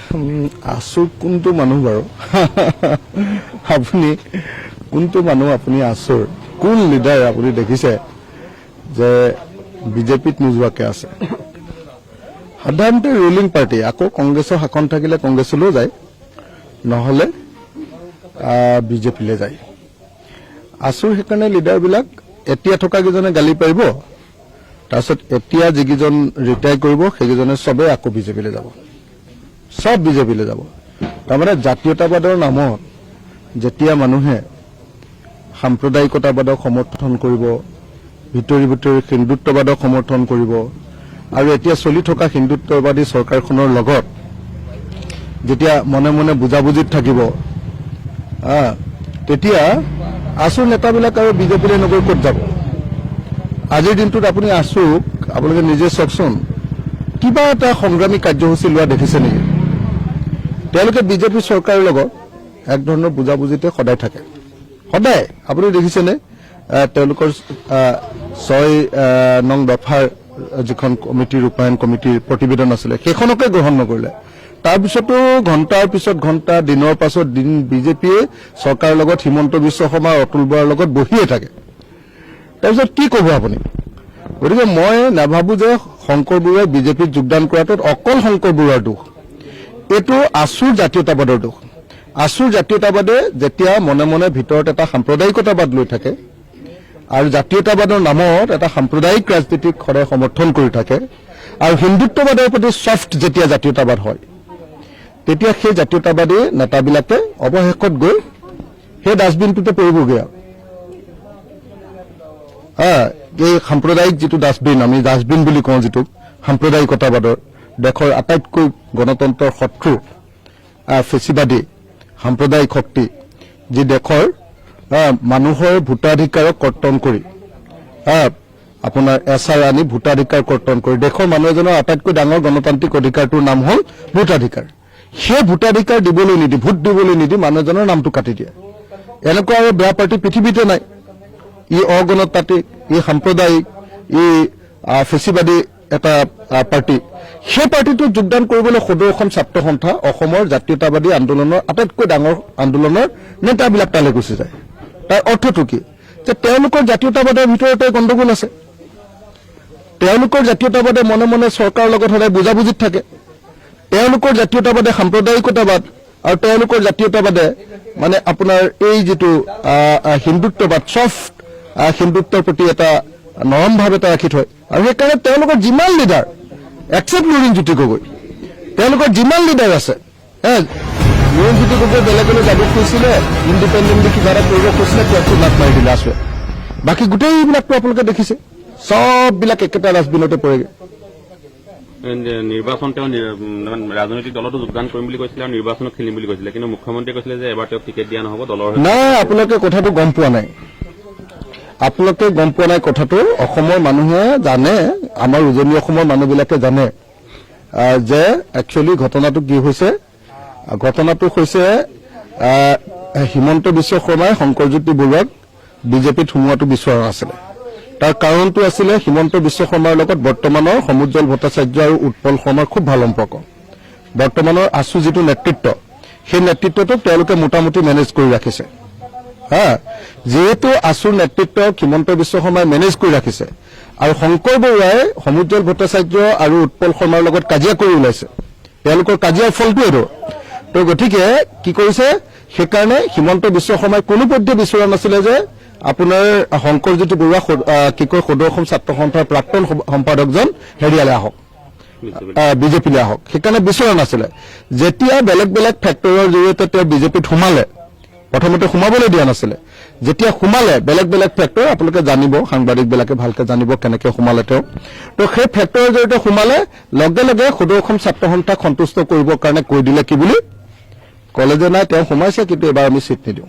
আছুৰ কোনটো মানুহ বাৰু আপুনি কোনটো মানুহ আপুনি আছুৰ কোন লিডাৰ আপুনি দেখিছে যে বিজেপিত নোযোৱাকে আছে সাধাৰণতে ৰুলিং পাৰ্টি আকৌ কংগ্ৰেছৰ শাসন থাকিলে কংগ্ৰেছলৈ যায় নহলে বিজেপিলৈ যায় আছুৰ সেইকাৰণে লিডাৰবিলাক এতিয়া থকা কেইজনে গালি পাৰিব তাৰপিছত এতিয়া যিকেইজন ৰিটায়াৰ কৰিব সেইকেইজনে সবে আকৌ বিজেপিলৈ যাব সব বিজেপিলৈ যাব তাৰমানে জাতীয়তাবাদৰ নামত যেতিয়া মানুহে সাম্প্ৰদায়িকতাবাদক সমৰ্থন কৰিব ভিতৰি ভিতৰি হিন্দুত্ববাদক সমৰ্থন কৰিব আৰু এতিয়া চলি থকা হিন্দুত্ববাদী চৰকাৰখনৰ লগত যেতিয়া মনে মনে বুজাবুজিত থাকিব তেতিয়া আছুৰ নেতাবিলাক আৰু বিজেপিলৈ নগৈ ক'ত যাব আজিৰ দিনটোত আপুনি আছুক আপোনালোকে নিজে চাওকচোন কিবা এটা সংগ্ৰামী কাৰ্যসূচী লোৱা দেখিছে নেকি তেওঁলোকে বিজেপি চৰকাৰৰ লগত এক ধৰণৰ বুজাবুজিতে সদায় থাকে সদায় আপুনি দেখিছেনে তেওঁলোকৰ 6 নং দফাৰ যিখন কমিটি ৰূপায়ণ কমিটিৰ প্ৰতিবেদন আছিলে সেইখনকে গ্ৰহণ নকৰিলে তাৰপিছতো ঘণ্টাৰ পিছত ঘণ্টা দিনৰ পাছত দিন বিজেপিয়ে চৰকাৰৰ লগত হিমন্ত বিশ্ব শৰ্মা অতুল বৰাৰ লগত বহিয়ে থাকে তাৰপিছত কি ক'ব আপুনি গতিকে মই নাভাবো যে শংকৰ বৰুৱাই বিজেপিত যোগদান কৰাটোত অকল শংকৰ বৰুৱাৰ দোষ এইটো আছুৰ জাতীয়তাবাদৰ দোষ আছুৰ জাতীয়তাবাদে যেতিয়া মনে মনে ভিতৰত এটা সাম্প্ৰদায়িকতাবাদ লৈ থাকে আৰু জাতীয়তাবাদৰ নামত এটা সাম্প্ৰদায়িক ৰাজনীতিক সদায় সমৰ্থন কৰি থাকে আৰু হিন্দুত্ববাদৰ প্ৰতি ছফ্ট যেতিয়া জাতীয়তাবাদ হয় তেতিয়া সেই জাতীয়তাবাদী নেতাবিলাকে অৱশেষত গৈ সেই ডাষ্টবিনটোতে পৰিবগৈ এই সাম্প্ৰদায়িক যিটো ডাষ্টবিন আমি ডাষ্টবিন বুলি কওঁ যিটো সাম্প্ৰদায়িকতাবাদৰ দেশৰ আটাইতকৈ গণতন্ত্ৰৰ শত্ৰু ফেচিবাদী সাম্প্ৰদায়িক শক্তি যি দেশৰ মানুহৰ ভোটাধিকাৰক কৰ্তন কৰি আপোনাৰ এছআৰ আনি ভোটাধিকাৰ কৰ্তন কৰি দেশৰ মানুহ এজনৰ আটাইতকৈ ডাঙৰ গণতান্ত্ৰিক অধিকাৰটোৰ নাম হ'ল ভোটাধিকাৰ সেই ভোটাধিকাৰ দিবলৈ নিদি ভোট দিবলৈ নিদি মানুহ এজনৰ নামটো কাটি দিয়ে এনেকুৱা আৰু বেয়া পাৰ্টি পৃথিৱীতে নাই ই অগণতান্ত্ৰিক ই সাম্প্ৰদায়িক ই ফেচিবাদী এটা পাৰ্টি সেই পাৰ্টিটোত যোগদান কৰিবলৈ সদৌ অসম ছাত্ৰ সন্থা অসমৰ জাতীয়তাবাদী আন্দোলনৰ আটাইতকৈ ডাঙৰ আন্দোলনৰ নেতাবিলাক তালৈ গুচি যায় তাৰ অৰ্থটো কি যে তেওঁলোকৰ জাতীয়তাবাদৰ ভিতৰতে গণ্ডগোল আছে তেওঁলোকৰ জাতীয়তাবাদে মনে মনে চৰকাৰৰ লগত সদায় বুজাবুজিত থাকে তেওঁলোকৰ জাতীয়তাবাদে সাম্প্ৰদায়িকতাবাদ আৰু তেওঁলোকৰ জাতীয়তাবাদে মানে আপোনাৰ এই যিটো হিন্দুত্ববাদ ছফ্ট হিন্দুত্বৰ প্ৰতি এটা নৰম ভাৱ এটা ৰাখি থয় আৰু সেইকাৰণে তেওঁলোকৰ যিমান লিডাৰ এক্সেপ্ট লুৰিণজ্যোতি গগৈ তেওঁলোকৰ যিমান লিডাৰ আছে লুৰিণজ্যোতি গগৈ বেলেগলৈ যাব খুজিছিলে ইণ্ডিপেণ্ডেণ্টলি কিবা এটা কৰিব খুজিছিলে তেওঁকো লাট মাৰি দিলে আছুৱে বাকী গোটেইবিলাকতো আপোনালোকে দেখিছে চববিলাক একেটা ডাষ্টবিনতে পৰেগৈ নিৰ্বাচন তেওঁ ৰাজনৈতিক দলতো যোগদান কৰিম বুলি কৈছিলে আৰু নিৰ্বাচনত খেলিম বুলি কৈছিলে কিন্তু মুখ্যমন্ত্ৰীয়ে কৈছিলে যে এবাৰ তেওঁক টিকেট দিয়া নহ'ব দলৰ নাই আপোনালোকে কথাটো গম পোৱা নাই আপোনালোকে গম পোৱা নাই কথাটো অসমৰ মানুহে জানে আমাৰ উজনি অসমৰ মানুহবিলাকে জানে যে একচুৱেলি ঘটনাটো কি হৈছে ঘটনাটো হৈছে হিমন্ত বিশ্ব শৰ্মাই শংকৰজ্যোতি বৰুৱাক বিজেপিত সোমোৱাটো বিচৰা নাছিলে তাৰ কাৰণটো আছিলে হিমন্ত বিশ্ব শৰ্মাৰ লগত বৰ্তমানৰ সমুজ্জ্বল ভট্টাচাৰ্য আৰু উৎপল শৰ্মাৰ খুব ভাল সম্পৰ্ক বৰ্তমানৰ আছু যিটো নেতৃত্ব সেই নেতৃত্বটোক তেওঁলোকে মোটামুটি মেনেজ কৰি ৰাখিছে যেহেতু আছুৰ নেতৃত্বক হিমন্ত বিশ্ব শৰ্মাই মেনেজ কৰি ৰাখিছে আৰু শংকৰ বৰুৱাই সমুজ্জ্বল ভট্টাচাৰ্য আৰু উৎপল শৰ্মাৰ লগত কাজিয়া কৰি ওলাইছে তেওঁলোকৰ কাজিয়াৰ ফলটো এইটো তো গতিকে কি কৰিছে সেইকাৰণে হিমন্ত বিশ্ব শৰ্মাই কোনো পধ্যে বিচৰা নাছিলে যে আপোনাৰ শংকৰজ্যোতি বৰুৱা কি কয় সদৌ অসম ছাত্ৰ সন্থাৰ প্ৰাক্তন সম্পাদকজন হেৰিয়ালৈ আহক বিজেপিলৈ আহক সেইকাৰণে বিচৰা নাছিলে যেতিয়া বেলেগ বেলেগ ফেক্টৰৰ জৰিয়তে তেওঁ বিজেপিত সোমালে প্ৰথমতে সোমাবলৈ দিয়া নাছিলে যেতিয়া সোমালে বেলেগ বেলেগ ফেক্টৰ আপোনালোকে জানিব সাংবাদিকবিলাকে ভালকে জানিব কেনেকৈ সোমালে তেওঁ তো সেই ফেক্টৰৰ জৰিয়তে সোমালে লগে লগে সদৌ অসম ছাত্ৰ সন্থাক সন্তুষ্ট কৰিবৰ কাৰণে কৈ দিলে কি বুলি ক'লে যে নাই তেওঁ সোমাইছে কিন্তু এবাৰ আমি চিট নিদিওঁ